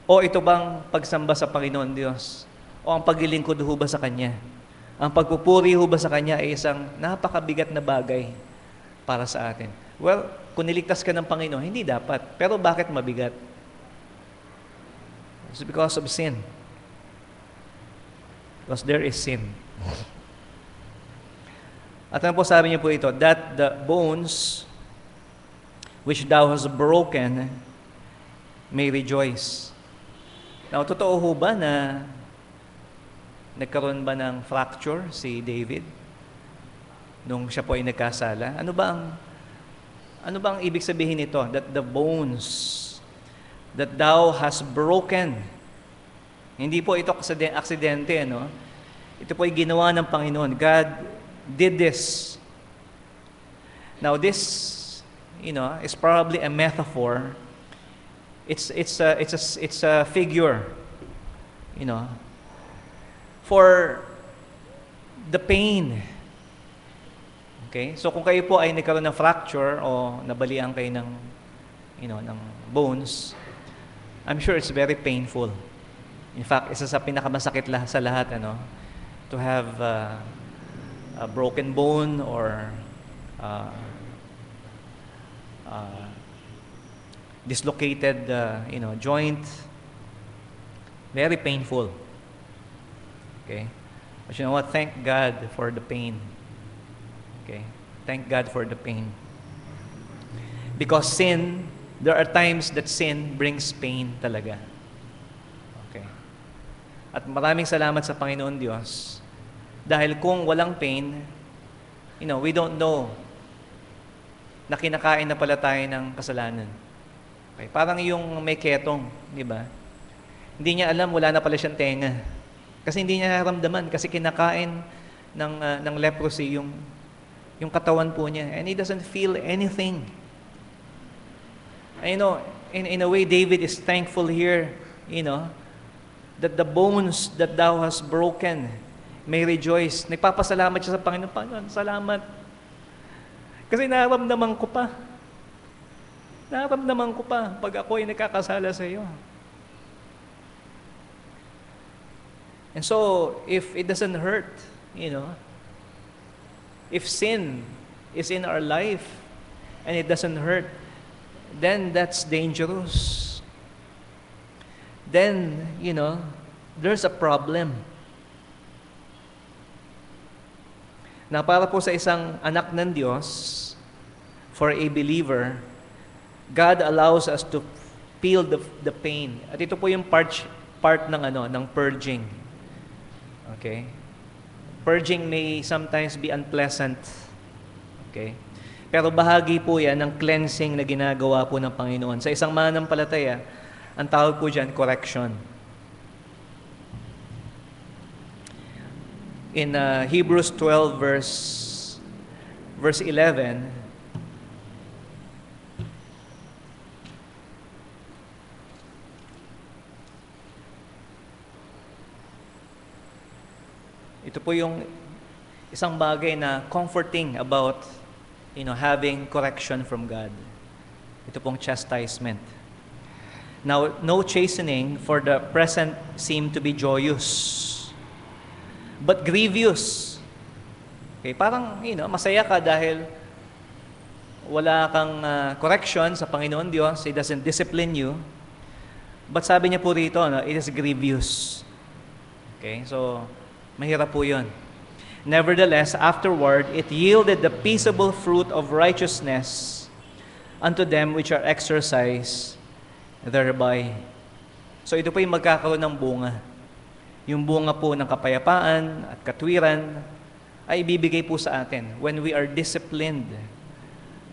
O ito bang pagsamba sa Panginoon Diyos? O ang paglilingkod ho ba sa Kanya? Ang pagpupuri ho ba sa Kanya ay isang napakabigat na bagay para sa atin? Well, kung niligtas ka ng Panginoon, hindi dapat. Pero bakit mabigat? It's because of sin. Because there is sin. At ano po sabi niya po ito? That the bones which thou hast broken may rejoice. Now, totoo ho ba na nagkaroon ba ng fracture si David nung siya po ay nagkasala? Ano ba ang ibig sabihin nito? That the bones that thou hast broken. Hindi po ito aksidente, no? Ito po ay ginawa ng Panginoon. God did this. Now this, is probably a metaphor. It's a figure, for the pain. Okay? So kung kayo po ay nagkaroon ng fracture o nabalian kayo ng bones, I'm sure it's very painful. In fact, isa sa pinakamasakit sa lahat, to have a broken bone or dislocated, joint. Very painful. Okay? But you know what? Thank God for the pain. Okay? Thank God for the pain. Because there are times that sin brings pain talaga. Okay? At maraming salamat sa Panginoon Diyos. Dahil kung walang pain, we don't know na kinakain na pala tayo ng kasalanan. Okay? Parang yung may ketong, di ba? Hindi niya alam, wala na pala siyang tenga. Kasi hindi niya naramdaman, kasi kinakain ng leprosy yung katawan po niya. And he doesn't feel anything. And, in a way, David is thankful here, that the bones that thou hast broken may rejoice. Nagpapasalamat siya sa Panginoon. Panginoon, salamat. Kasi naramdaman ko pa. Naramdaman ko pa pag ako ay nakakasala sa iyo. And so, if it doesn't hurt, if sin is in our life and it doesn't hurt, then that's dangerous. Then, there's a problem. Na para po sa isang anak ng Diyos, for a believer, God allows us to feel the pain. At ito po yung part ng purging. Okay? Purging may sometimes be unpleasant. Okay? Pero bahagi po yan ng cleansing na ginagawa po ng Panginoon. Sa isang mananampalataya, ang tawag po dyan, correction. In Hebrews 12 verse 11, Ito po yung isang bagay na comforting about, having correction from God. Ito pong chastisement. Now, no chastening for the present seem to be joyous, but grievous. Okay, parang, masaya ka dahil wala kang correction sa Panginoon Diyos. He doesn't discipline you. But sabi niya po rito, it is grievous. Okay, so mahirap po yun. Nevertheless, afterward, it yielded the peaceable fruit of righteousness unto them which are exercised thereby. So ito po yung magkakaroon ng bunga. Yung bunga po ng kapayapaan at katwiran ay ibibigay po sa atin when we are disciplined,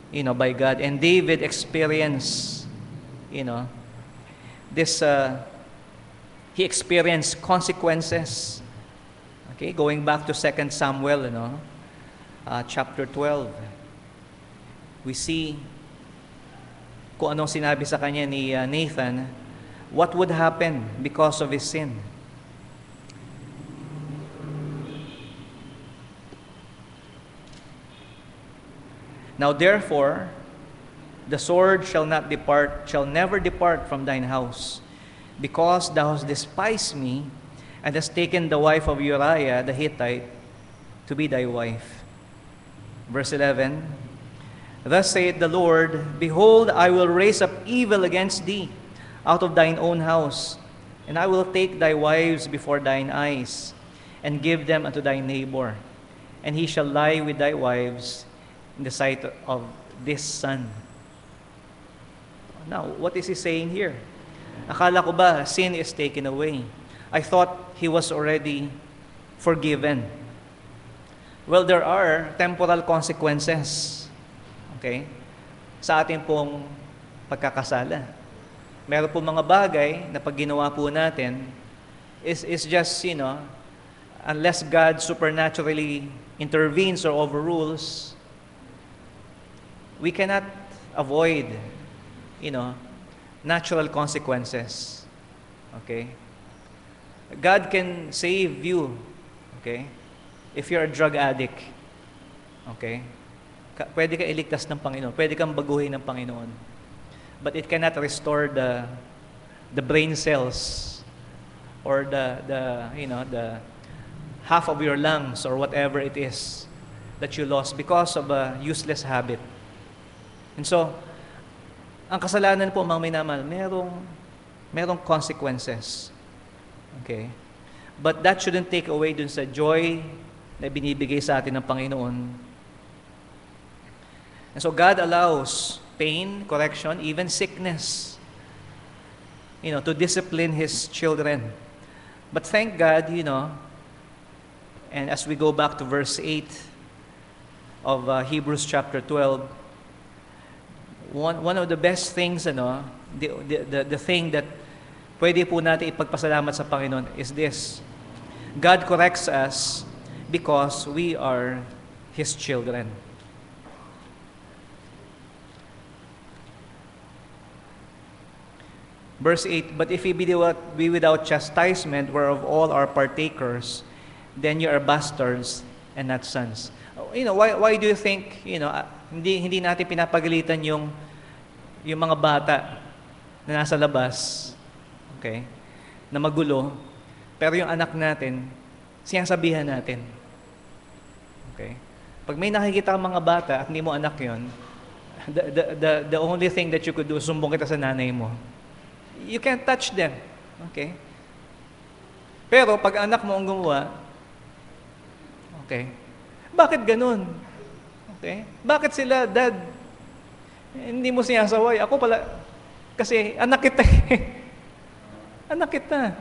by God. And David experienced, this, he experienced consequences. Okay, going back to 2 Samuel, chapter 12, we see kung anong sinabi sa kanya ni Nathan, what would happen because of his sin. Now therefore, the sword shall never depart from thine house, because thou hast despised me, and hast taken the wife of Uriah the Hittite to be thy wife. Verse 11, thus saith the Lord, behold, I will raise up evil against thee out of thine own house, and I will take thy wives before thine eyes, and give them unto thy neighbor, and he shall lie with thy wives in the sight of this son. Now, what is he saying here? Akala ko ba sin is taken away? I thought he was already forgiven. Well, there are temporal consequences, okay, sa ating pong pagkakasala. Meron po mga bagay na pag ginawa po natin is just, unless God supernaturally intervenes or overrules, we cannot avoid, natural consequences. Okay? God can save you, okay? If you're a drug addict, okay? Pwede ka iligtas ng Panginoon. Pwede kang baguhin ng Panginoon. But it cannot restore the brain cells or the half of your lungs or whatever it is that you lost because of a useless habit. And so, ang kasalanan po, mga minamahal, merong consequences. Okay? But that shouldn't take away dun sa joy na binibigay sa atin ng Panginoon. And so God allows pain, correction, even sickness, to discipline His children. But thank God, and as we go back to verse 8 of Hebrews chapter 12, one of the best things, the thing that pwede po natin ipagpasalamat sa Panginoon is this. God corrects us because we are His children. Verse 8, but if ye be without chastisement, whereof all are partakers, then you are bastards and not sons. Why do you think, hindi natin pinapagalitan yung mga bata na nasa labas, okay, na magulo, pero yung anak natin, sinasabihan natin. Okay? Pag may nakikita kang mga bata at hindi mo anak yon, the only thing that you could do, sumbong kita sa nanay mo. You can't touch them. Okay? Pero pag anak mo ang gumawa, okay, bakit ganun? Okay? Bakit sila, Dad, hindi mo sinasaway? Ako pala, kasi anak kita anak kita.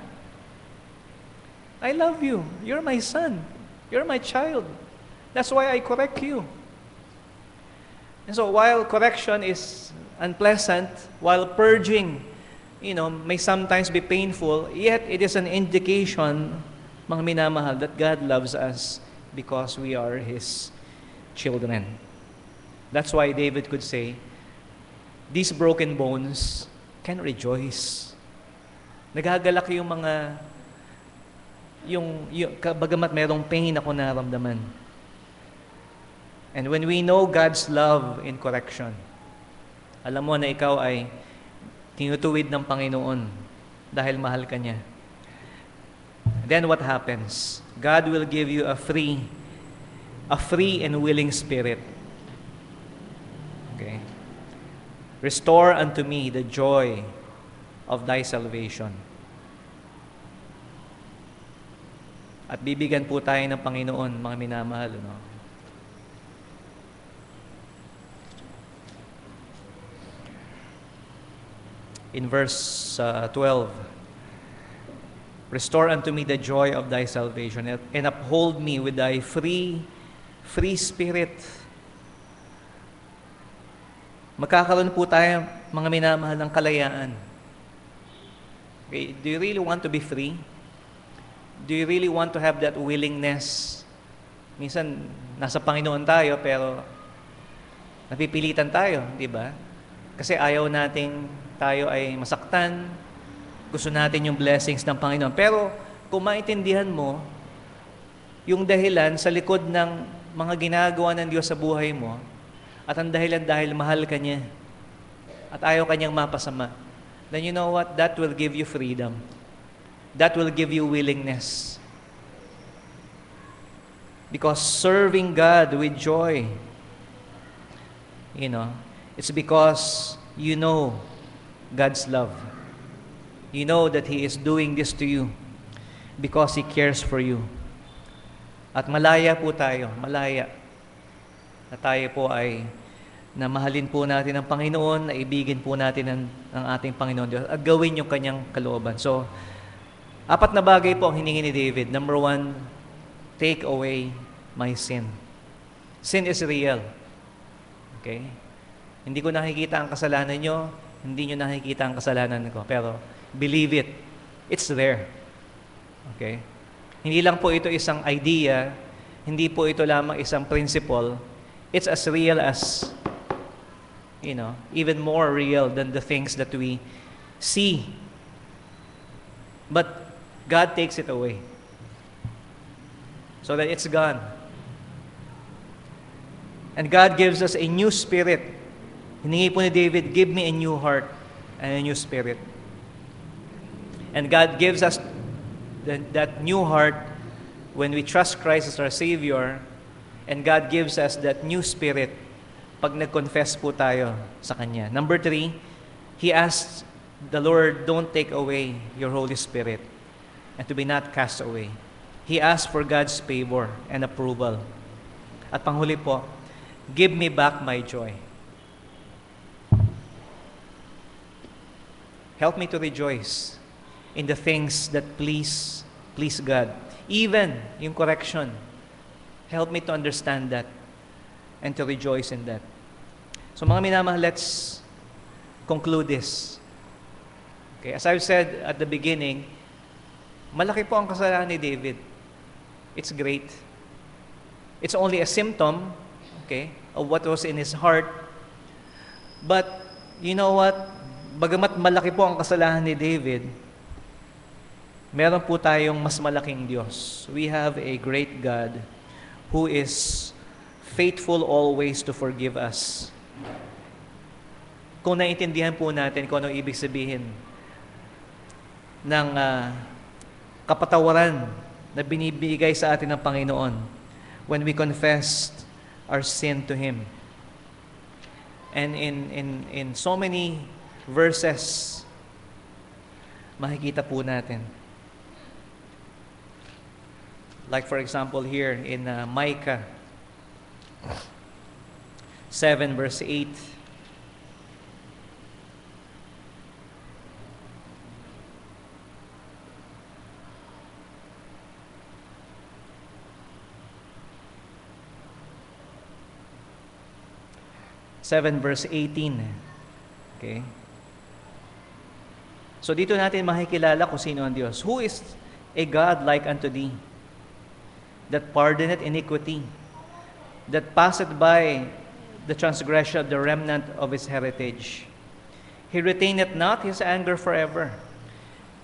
I love you. You're my son. You're my child. That's why I correct you. And so while correction is unpleasant, while purging, may sometimes be painful, yet it is an indication, mga minamahal, that God loves us because we are His children. That's why David could say, these broken bones can rejoice. Nagagalak yung bagamat merong pain ako naramdaman. And when we know God's love in correction, alam mo na ikaw ay tinutuwid ng Panginoon dahil mahal ka niya. Then what happens? God will give you a free and willing spirit. Okay? Restore unto me the joy of thy salvation. At bibigyan po tayo ng Panginoon, mga minamahal. No? In verse 12, restore unto me the joy of thy salvation, and uphold me with thy free spirit. Magkakaroon po tayo, mga minamahal, ng kalayaan. Okay, do you really want to be free? Do you really want to have that willingness? Minsan, nasa Panginoon tayo, pero napipilitan tayo, di ba? Kasi ayaw nating tayo ay masaktan, gusto natin yung blessings ng Panginoon. Pero kung maintindihan mo yung dahilan sa likod ng mga ginagawa ng Diyos sa buhay mo, at ang dahilan dahil mahal ka niya, at ayaw ka niyang mapasama, then you know what? That will give you freedom. That will give you willingness. Because serving God with joy, it's because you know God's love. You know that He is doing this to you because He cares for you. At malaya po tayo, na tayo po ay na mahalin po natin ang Panginoon, na ibigin po natin ang ating Panginoon Diyos, at gawin yung kanyang kalooban. So, 4 na bagay po ang hiningi ni David. Number 1, take away my sin. Sin is real. Okay? Hindi ko nakikita ang kasalanan nyo, hindi nyo nakikita ang kasalanan ko, pero believe it. It's there. Okay? Hindi lang po ito isang idea, hindi po ito lamang isang principle. It's as real as, even more real than the things that we see. But God takes it away so that it's gone. And God gives us a new spirit. Hiningi po ni David, give me a new heart and a new spirit. And God gives us that new heart when we trust Christ as our Savior, and God gives us that new spirit pag nag-confess po tayo sa Kanya. Number 3, He asks the Lord, don't take away your Holy Spirit and to be not cast away. He asks for God's favor and approval. At panghuli po, give me back my joy. Help me to rejoice in the things that please God. Even yung correction, help me to understand that and to rejoice in that. So mga minamahal, let's conclude this. Okay, as I've said at the beginning, malaki po ang kasalanan ni David. It's great. It's only a symptom, okay, of what was in his heart. But you know what? Bagamat malaki po ang kasalanan ni David, meron po tayong mas malaking Diyos. We have a great God who is faithful always to forgive us. Kung naiintindihan po natin kung ano ibig sabihin ng kapatawaran na binibigay sa atin ng Panginoon when we confess our sin to Him. And in so many verses, makikita po natin. Like for example here in Micah 7 verse 8. Verse 18. Okay? So dito natin makikilala kung sino ang Diyos. Who is a God like unto thee, that pardoneth iniquity, that passeth by the transgression of the remnant of his heritage. He retaineth not his anger forever,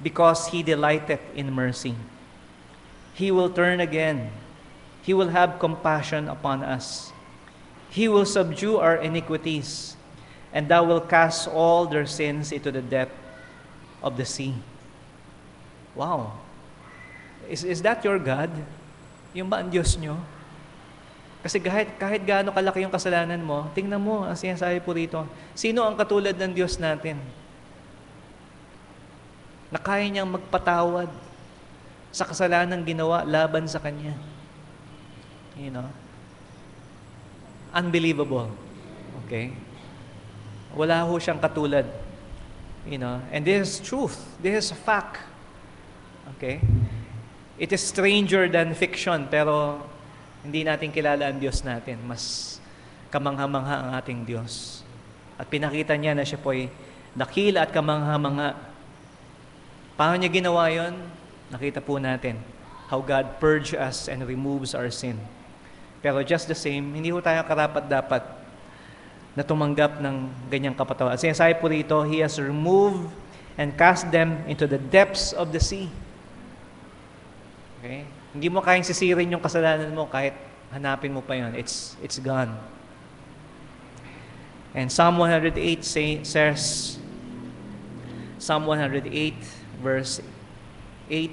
because he delighteth in mercy. He will turn again. He will have compassion upon us. He will subdue our iniquities, and thou will cast all their sins into the depth of the sea. Wow. Is that your God? Yung ba ang Diyos nyo? Kasi kahit gaano kalaki yung kasalanan mo, tingnan mo, ang sinasabi po rito, sino ang katulad ng Diyos natin? Na kaya niyang magpatawad sa kasalanan ginawa laban sa Kanya. You know? Unbelievable. Okay? Wala ho siyang katulad. You know? And this is truth. This is a fact. Okay? It is stranger than fiction, pero hindi natin kilala ang Diyos natin. Mas kamangha-mangha ang ating Diyos. At pinakita niya na siya po'y dakila at kamangha-mangha. Paano niya ginawa yon? Nakita po natin how God purges us and removes our sin. Pero just the same, hindi po tayo karapat-dapat na tumanggap ng ganyang kapatawaran. Sinasabi po rito, He has removed and cast them into the depths of the sea. Okay? Hindi mo kayang sisirin yung kasalanan mo kahit hanapin mo pa yun. It's gone. And Psalm 108 says, Psalm 108 verse 8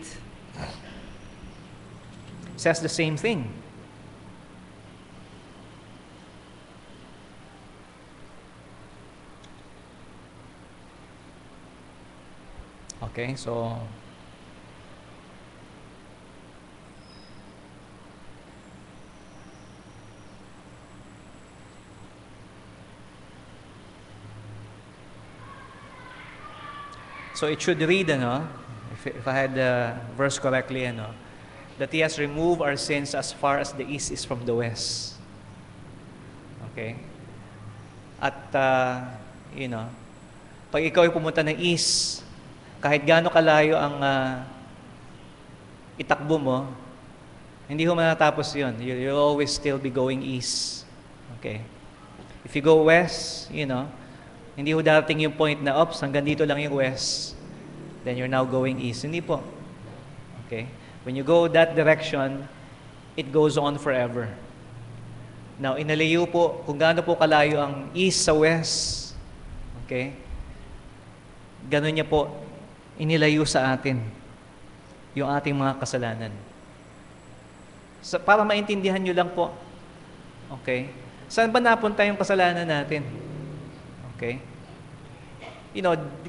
says the same thing. Okay, so it should read, if I had the verse correctly, that He has removed our sins as far as the east is from the west. Okay? At, pag ikaw ay pumunta ng east, kahit gaano kalayo ang itakbo mo, hindi ho matatapos yun. You'll always still be going east. Okay? If you go west, hindi ho darating yung point na, hanggang dito lang yung west, then you're now going east. Hindi po. Okay? When you go that direction, it goes on forever. Now, inalayo po, kung gaano po kalayo ang east sa west, okay? Ganon niya po, inilayo sa atin yung ating mga kasalanan. Para maintindihan nyo lang po, okay? Saan ba napunta yung kasalanan natin? Okay?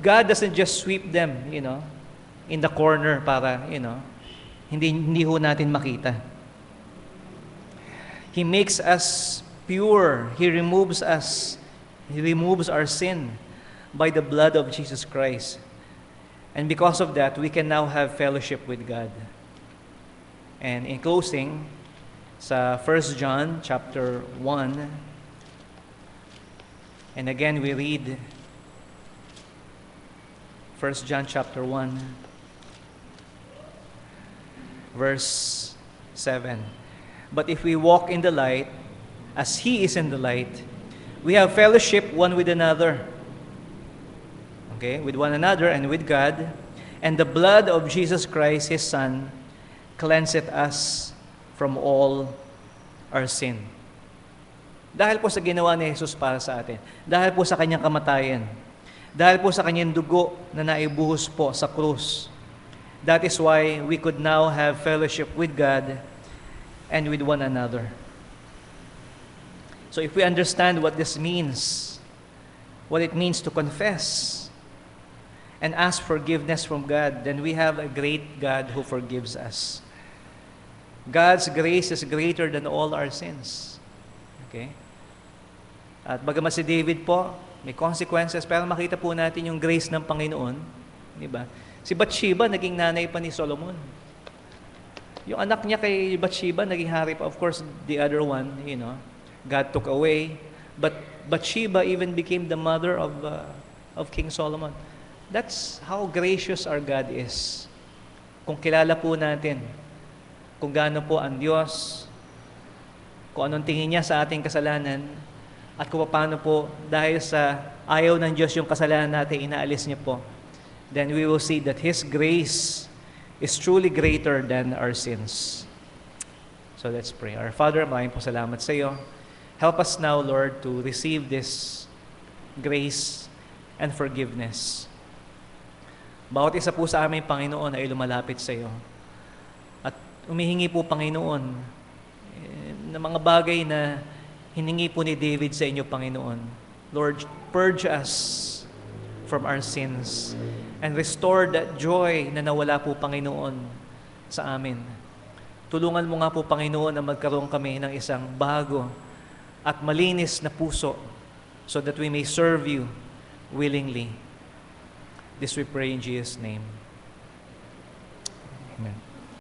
God doesn't just sweep them, in the corner para, hindi ho natin makita. He makes us pure. He removes us. He removes our sin by the blood of Jesus Christ. And because of that, we can now have fellowship with God. And in closing, sa 1 John chapter 1, and again, we read 1 John chapter 1, verse 7. But if we walk in the light, as He is in the light, we have fellowship one with another. Okay? With one another and with God. And the blood of Jesus Christ, His Son, cleanseth us from all our sin. Dahil po sa ginawa ni Jesus para sa atin. Dahil po sa Kanyang kamatayan. Dahil po sa Kanyang dugo na naibuhos po sa krus. That is why we could now have fellowship with God and with one another. So if we understand what this means, what it means to confess and ask forgiveness from God, then we have a great God who forgives us. God's grace is greater than all our sins. Okay? At bagamat si David po, may consequences, pero makita po natin yung grace ng Panginoon. Di ba? Si Bathsheba, naging nanay pa ni Solomon. Yung anak niya kay Bathsheba, naging hari pa. Of course, the other one, God took away. But Bathsheba even became the mother of King Solomon. That's how gracious our God is. Kung kilala po natin, kung gaano po ang Diyos, kung anong tingin niya sa ating kasalanan, at kung paano po, dahil sa ayaw ng Diyos yung kasalanan natin, inaalis niya po, then we will see that His grace is truly greater than our sins. So let's pray. Our Father, maraming po salamat sa iyo. Help us now, Lord, to receive this grace and forgiveness. Bawat isa po sa amin, Panginoon, ay lumalapit sa iyo. At umihingi po, Panginoon, ng mga bagay na hiningi po ni David sa inyo, Panginoon. Lord, purge us from our sins and restore that joy na nawala po, Panginoon, sa amin. Tulungan mo nga po, Panginoon, na magkaroon kami ng isang bago at malinis na puso so that we may serve you willingly. This we pray in Jesus' name.